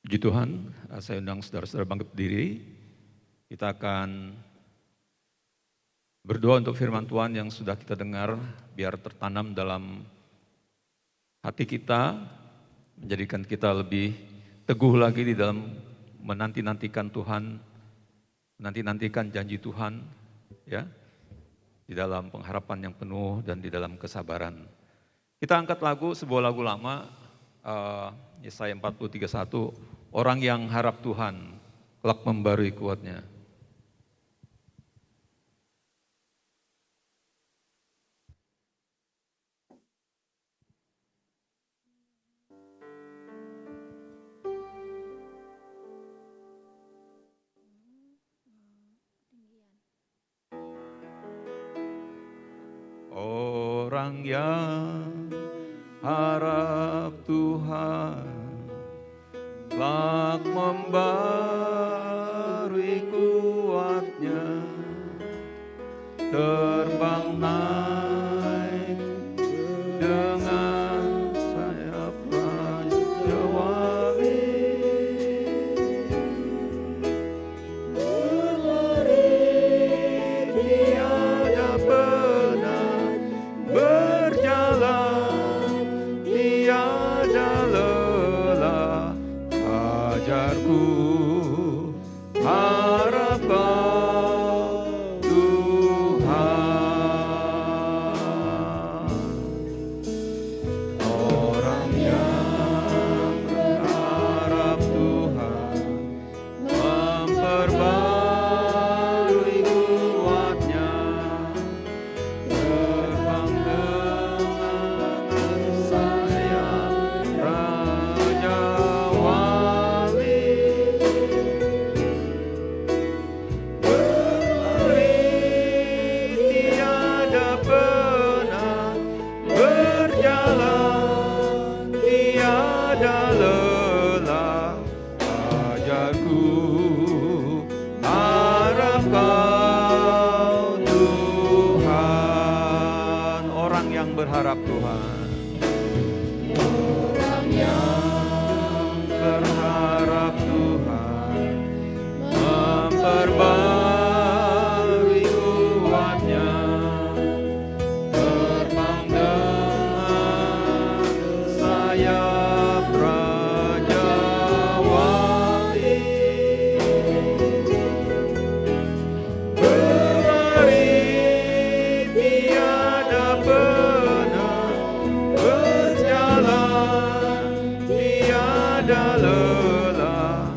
Puji Tuhan, saya undang saudara-saudara bangkit berdiri. Kita akan berdoa untuk firman Tuhan yang sudah kita dengar, biar tertanam dalam hati kita, menjadikan kita lebih teguh lagi di dalam menanti-nantikan Tuhan, menanti-nantikan janji Tuhan, ya, di dalam pengharapan yang penuh dan di dalam kesabaran. Kita angkat sebuah lagu lama, Yesaya 40:31, orang yang harap Tuhan, kelak membarui kuatnya. Orang yang harap Tuhan, kelak membarui kuatnya, terbang naik dengan sayap Raja Wali, berlari tiada penat, berjalan tiada lelah. Ajarku harap Kau Tuhan. Orang yang berharap Tuhan, memperbarui kuatnya, terbang dengan sayap Raja Wali, berlari tiada penat, berjalan tiada lelah. Ajarku harap Kau Tuhan. Orang yang berharap Tuhan, orang yang berharap Tuhan, memperbarui kuatnya, terbang dengan sayap Raja Wali, berlari tiada penat, berjalan tiada lelah.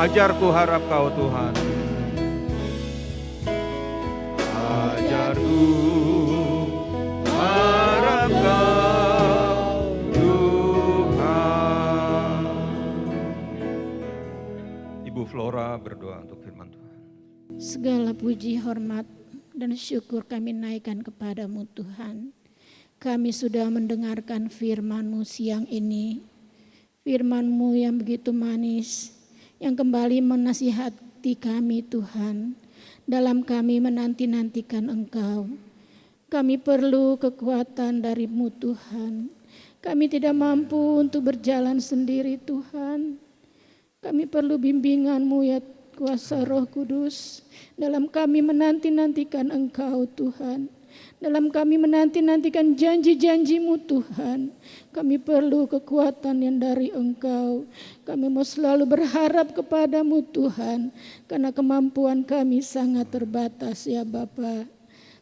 Ajarku harap Kau Tuhan. Ajarku harap Kau Tuhan. Ajarku harap Kau Tuhan. Ibu Flora berdoa untuk firman Tuhan. Segala puji, hormat, dan syukur kami naikkan kepadamu Tuhan. Kami sudah mendengarkan firman-Mu siang ini. Firman-Mu yang begitu manis, yang kembali menasihati kami Tuhan. Dalam kami menanti-nantikan Engkau. Kami perlu kekuatan dari-Mu Tuhan. Kami tidak mampu untuk berjalan sendiri Tuhan. Kami perlu bimbingan-Mu ya kuasa Roh Kudus. Dalam kami menanti-nantikan Engkau Tuhan. Dalam kami menanti-nantikan janji-janji-Mu Tuhan, kami perlu kekuatan yang dari Engkau. Kami mau selalu berharap kepadamu Tuhan, karena kemampuan kami sangat terbatas ya Bapa.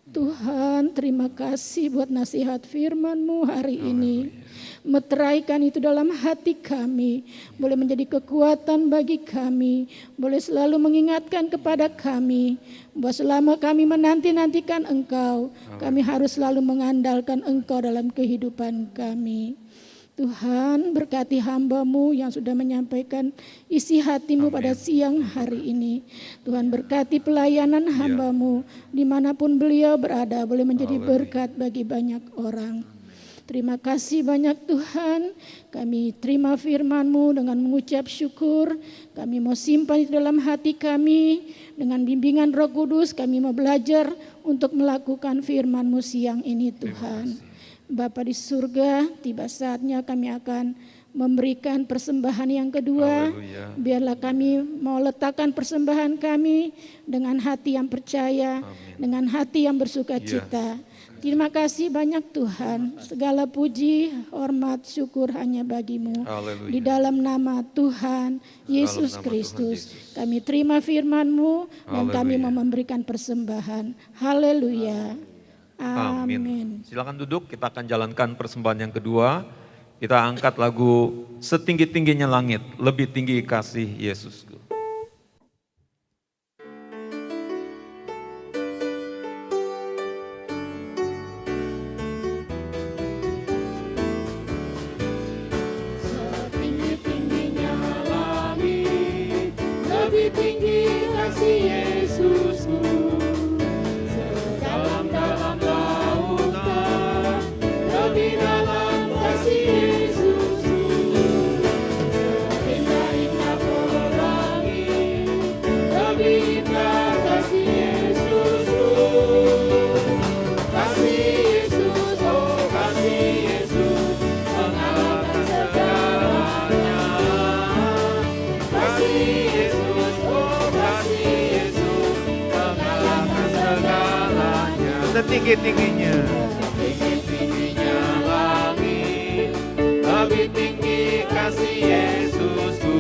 Tuhan, terima kasih buat nasihat firman-Mu hari ini. Meteraikan itu dalam hati kami, boleh menjadi kekuatan bagi kami, boleh selalu mengingatkan kepada kami bahwa selama kami menanti-nantikan Engkau, kami harus selalu mengandalkan Engkau dalam kehidupan kami. Tuhan, berkati hamba-Mu yang sudah menyampaikan isi hati-Mu pada siang hari ini. Tuhan, berkati pelayanan hamba-Mu dimanapun beliau berada, boleh menjadi berkat bagi banyak orang. Terima kasih banyak Tuhan, kami terima firman-Mu dengan mengucap syukur. Kami mau simpan itu dalam hati kami, dengan bimbingan Roh Kudus kami mau belajar untuk melakukan firman-Mu siang ini Tuhan. Bapa di surga, tiba saatnya kami akan memberikan persembahan yang kedua. Biarlah kami mau letakkan persembahan kami dengan hati yang percaya, dengan hati yang bersuka cita. Terima kasih banyak Tuhan, segala puji, hormat, syukur hanya bagi-Mu. Di dalam nama Tuhan Yesus Kristus, kami terima firman-Mu dan kami mau memberikan persembahan. Haleluya. Amin. Silakan duduk, kita akan jalankan persembahan yang kedua. Kita angkat lagu Setinggi-tingginya Langit, Lebih Tinggi Kasih Yesus. Setinggi-tingginya langit, lebih tinggi kasih Yesusku. Sedalam-dalam lautan, lebih dalam kasih Yesusku. Seindah-indah pelangi, lebih indah kasih Yesusku. Kasih Yesus, oh kasih Yesus, mengalahkan segalanya. Kasih Yesus, oh kasih Yesus, mengalahkan segalanya. Setinggi-tingginya Tinggi-tingginya langit, lebih tinggi kasih Yesusku.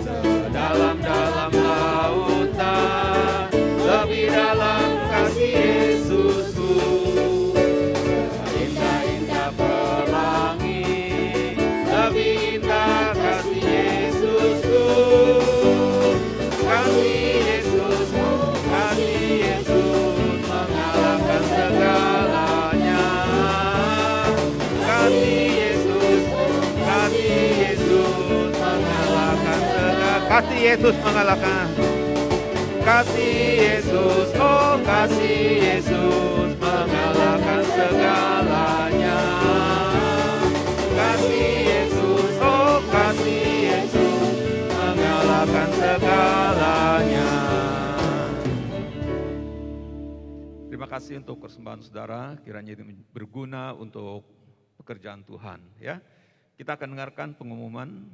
Sedalam-dalam lautan, lebih dalam kasih Yesusku. Seindah-indah pelangi, lebih indah kasih Yesusku. Kasih Yesus, kasih Yesus, mengalahkan segalanya. Kasih Yesus, kasih Yesus, mengalahkan segalanya. kasih Yesus mengalahkan. Kasih Yesus, oh kasih Yesus, mengalahkan segalanya. Kasih Yesus, oh kasih Yesus, mengalahkan segalanya. Terima kasih untuk persembahan saudara, kiranya ini berguna untuk pekerjaan Tuhan. Ya, kita akan dengarkan pengumuman.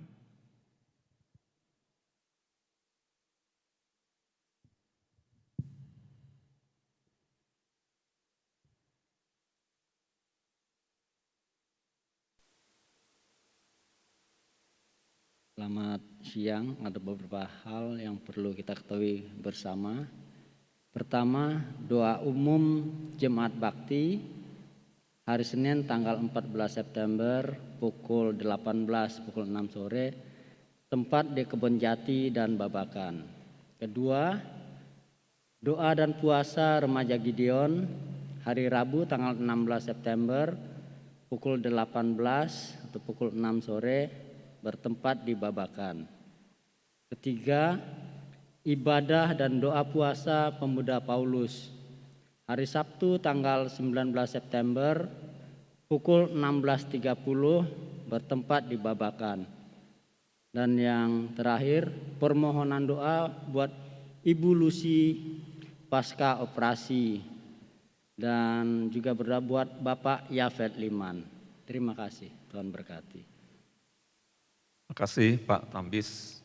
Selamat siang, ada beberapa hal yang perlu kita ketahui bersama. Pertama, doa umum Jemaat Bakti hari Senin tanggal 14 September pukul 18, pukul 6 sore, tempat di Kebon Jati dan Babakan. Kedua, doa dan puasa remaja Gideon hari Rabu tanggal 16 September pukul 18 atau pukul 6 sore, bertempat di Babakan. Ketiga, ibadah dan doa puasa pemuda Paulus hari Sabtu tanggal 19 September pukul 16.30 bertempat di Babakan. Dan yang terakhir, permohonan doa buat Ibu Lucy pasca operasi dan juga berdoa buat Bapak Yafet Liman. Terima kasih, Tuhan berkati. Terima kasih Pak Tambis.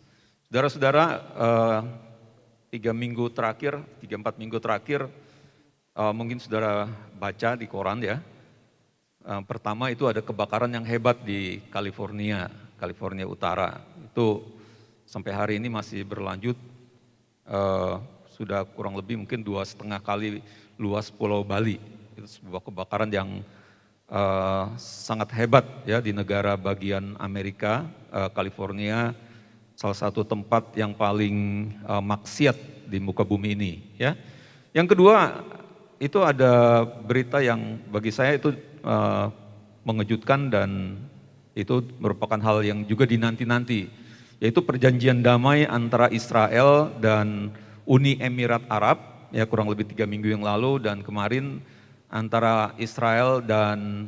Saudara-saudara, 3-4 minggu terakhir mungkin saudara baca di koran ya. Pertama itu ada kebakaran yang hebat di California Utara. Itu sampai hari ini masih berlanjut, sudah kurang lebih mungkin 2,5 kali luas Pulau Bali. Itu sebuah kebakaran yang sangat hebat ya di negara bagian Amerika, California, salah satu tempat yang paling maksiat di muka bumi ini ya. Yang kedua, itu ada berita yang bagi saya itu mengejutkan dan itu merupakan hal yang juga dinanti-nanti, yaitu perjanjian damai antara Israel dan Uni Emirat Arab ya kurang lebih 3 minggu yang lalu, dan kemarin antara Israel dan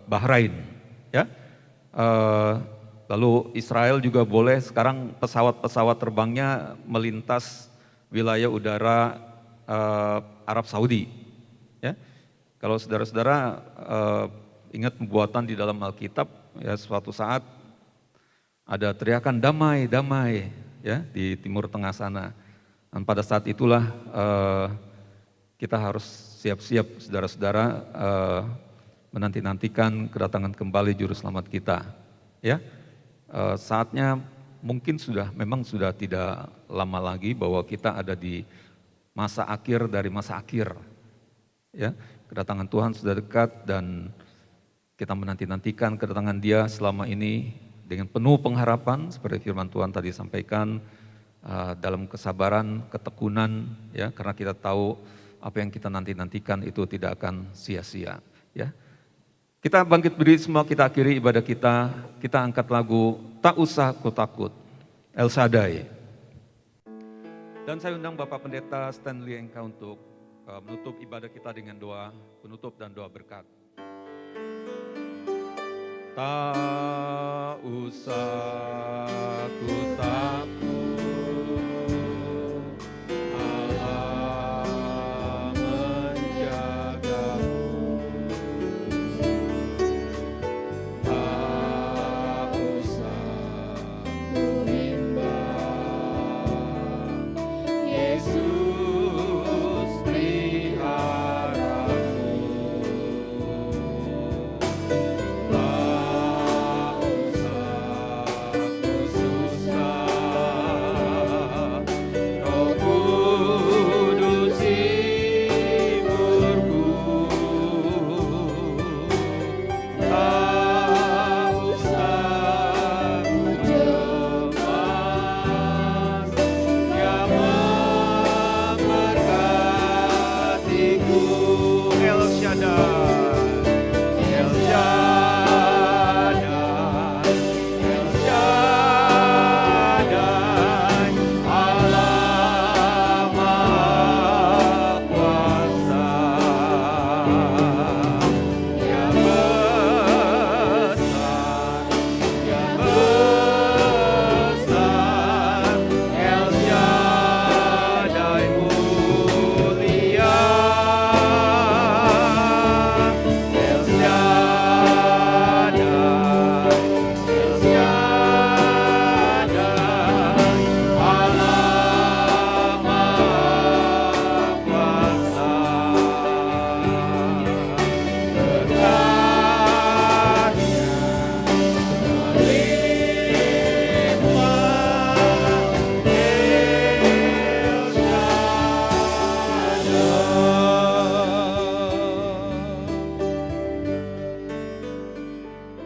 Bahrain ya. Lalu Israel juga boleh sekarang pesawat-pesawat terbangnya melintas wilayah udara Arab Saudi ya. Kalau saudara-saudara ingat pembuatan di dalam Alkitab ya, suatu saat ada teriakan damai, damai ya di Timur Tengah sana. Dan pada saat itulah kita harus siap-siap saudara-saudara menanti-nantikan kedatangan kembali Juru Selamat kita ya. Saatnya mungkin memang sudah tidak lama lagi bahwa kita ada di masa akhir dari masa akhir ya. Kedatangan Tuhan sudah dekat dan kita menanti-nantikan kedatangan Dia selama ini dengan penuh pengharapan seperti firman Tuhan tadi sampaikan, dalam kesabaran, ketekunan ya, karena kita tahu apa yang kita nanti-nantikan itu tidak akan sia-sia ya. Kita bangkit berdiri semua, kita akhiri ibadah kita angkat lagu Tak Usah Ku Takut, El Shaddai. Dan saya undang Bapak Pendeta Stanley Engka untuk menutup ibadah kita dengan doa penutup dan doa berkat. Tak usah ku takut, Allah menjagaku. Tak usah ku bimbang, Yesus peliharaku.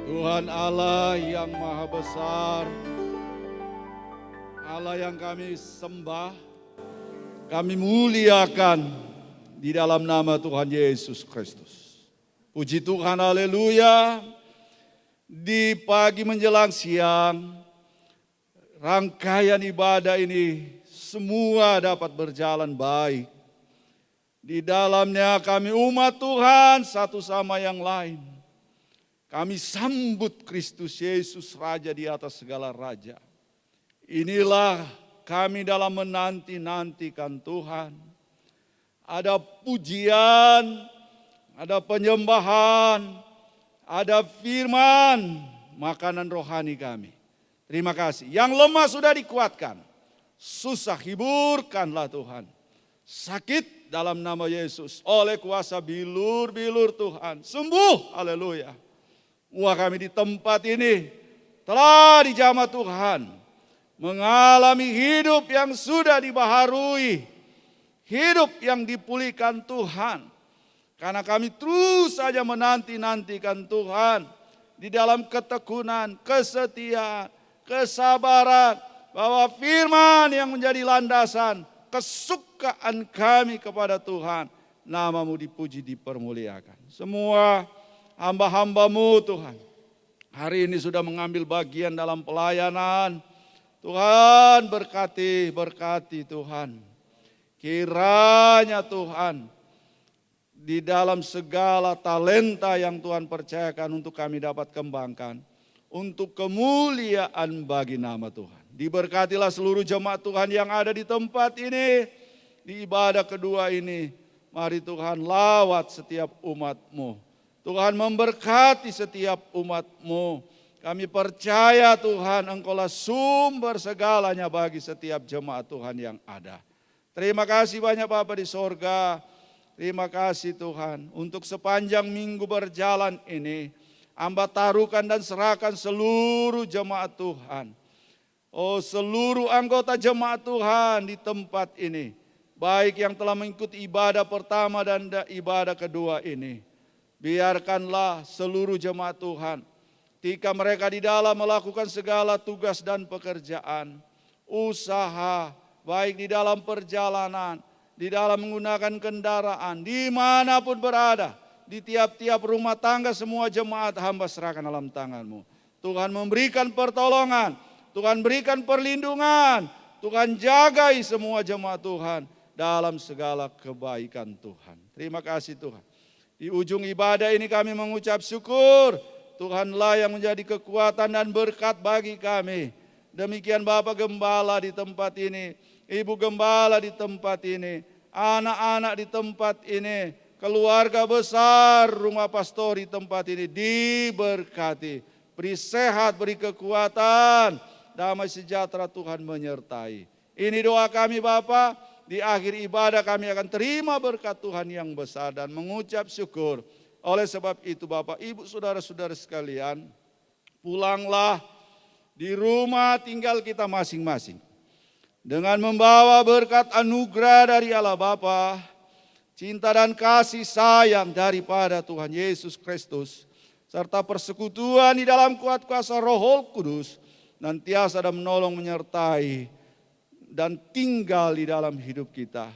Tuhan Allah yang maha besar, Allah yang kami sembah, kami muliakan di dalam nama Tuhan Yesus Kristus. Puji Tuhan, haleluya. Di pagi menjelang siang, rangkaian ibadah ini semua dapat berjalan baik. Di dalamnya kami umat Tuhan satu sama yang lain. Kami sambut Kristus Yesus Raja di atas segala raja. Inilah kami dalam menanti-nantikan Tuhan. Ada pujian, ada penyembahan, ada firman, makanan rohani kami. Terima kasih. Yang lemah sudah dikuatkan. Susah hiburkanlah Tuhan. Sakit dalam nama Yesus. Oleh kuasa bilur-bilur Tuhan, sembuh, haleluya. Semua kami di tempat ini telah dijamah Tuhan, mengalami hidup yang sudah dibaharui, hidup yang dipulihkan Tuhan. Karena kami terus saja menanti-nantikan Tuhan di dalam ketekunan, kesetiaan, kesabaran, bahwa firman yang menjadi landasan kesukaan kami kepada Tuhan, nama-Mu dipuji, dipermuliakan. Semua hamba-hamba-Mu Tuhan, hari ini sudah mengambil bagian dalam pelayanan. Tuhan berkati Tuhan. Kiranya Tuhan, di dalam segala talenta yang Tuhan percayakan untuk kami dapat kembangkan, untuk kemuliaan bagi nama Tuhan. Diberkatilah seluruh jemaat Tuhan yang ada di tempat ini, di ibadah kedua ini. Mari Tuhan lawat setiap umat-Mu. Tuhan memberkati setiap umat-Mu. Kami percaya Tuhan, Engkaulah sumber segalanya bagi setiap jemaat Tuhan yang ada. Terima kasih banyak Bapa di sorga. Terima kasih Tuhan untuk sepanjang minggu berjalan ini. Hamba taruhkan dan serahkan seluruh jemaat Tuhan. Oh, seluruh anggota jemaat Tuhan di tempat ini. Baik yang telah mengikuti ibadah pertama dan ibadah kedua ini. Biarkanlah seluruh jemaat Tuhan, ketika mereka di dalam melakukan segala tugas dan pekerjaan, usaha, baik di dalam perjalanan, di dalam menggunakan kendaraan, dimanapun berada, di tiap-tiap rumah tangga, semua jemaat hamba serahkan dalam tangan-Mu. Tuhan memberikan pertolongan, Tuhan berikan perlindungan, Tuhan jagai semua jemaat Tuhan dalam segala kebaikan Tuhan. Terima kasih Tuhan. Di ujung ibadah ini kami mengucap syukur, Tuhanlah yang menjadi kekuatan dan berkat bagi kami. Demikian Bapak Gembala di tempat ini, Ibu Gembala di tempat ini, anak-anak di tempat ini, keluarga besar rumah pastor di tempat ini diberkati. Beri sehat, beri kekuatan, damai sejahtera Tuhan menyertai. Ini doa kami Bapa, di akhir ibadah kami akan terima berkat Tuhan yang besar dan mengucap syukur. Oleh sebab itu Bapak, Ibu, saudara-saudara sekalian, pulanglah di rumah tinggal kita masing-masing dengan membawa berkat anugerah dari Allah Bapa, cinta dan kasih sayang daripada Tuhan Yesus Kristus, serta persekutuan di dalam kuat kuasa Roh Kudus, nantiasa dan menolong menyertai dan tinggal di dalam hidup kita.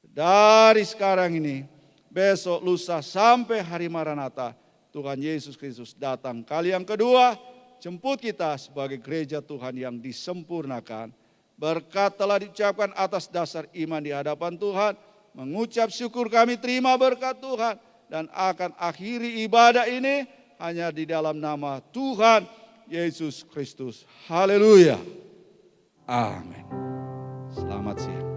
Dari sekarang ini, besok, lusa, sampai hari Maranatha, Tuhan Yesus Kristus datang kali yang kedua, jemput kita sebagai gereja Tuhan yang disempurnakan. Berkat telah diucapkan atas dasar iman di hadapan Tuhan. Mengucap syukur kami terima berkat Tuhan. Dan akan akhiri ibadah ini hanya di dalam nama Tuhan Yesus Kristus. Haleluya. Amin. Selamat siang.